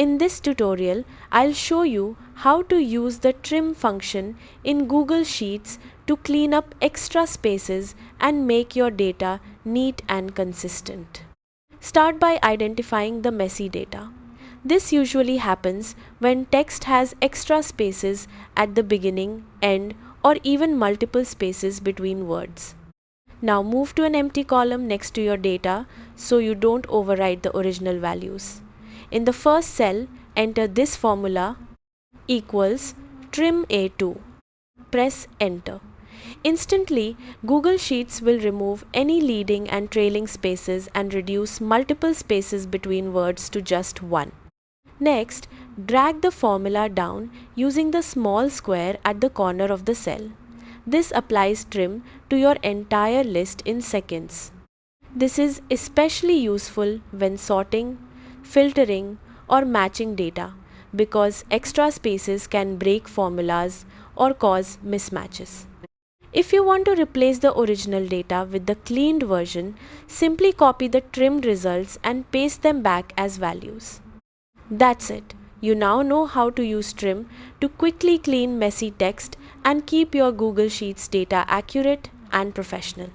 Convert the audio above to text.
In this tutorial, I'll show you how to use the trim function in Google Sheets to clean up extra spaces and make your data neat and consistent. Start by identifying the messy data. This usually happens when text has extra spaces at the beginning, end, or even multiple spaces between words. Now move to an empty column next to your data so you don't overwrite the original values. In the first cell, enter this formula equals trim A2. Press enter. Instantly, Google Sheets will remove any leading and trailing spaces and reduce multiple spaces between words to just one. Next, drag the formula down using the small square at the corner of the cell. This applies trim to your entire list in seconds. This is especially useful when sorting, filtering, or matching data because extra spaces can break formulas or cause mismatches. If you want to replace the original data with the cleaned version, simply copy the trimmed results and paste them back as values. That's it. You now know how to use trim to quickly clean messy text and keep your Google Sheets data accurate and professional.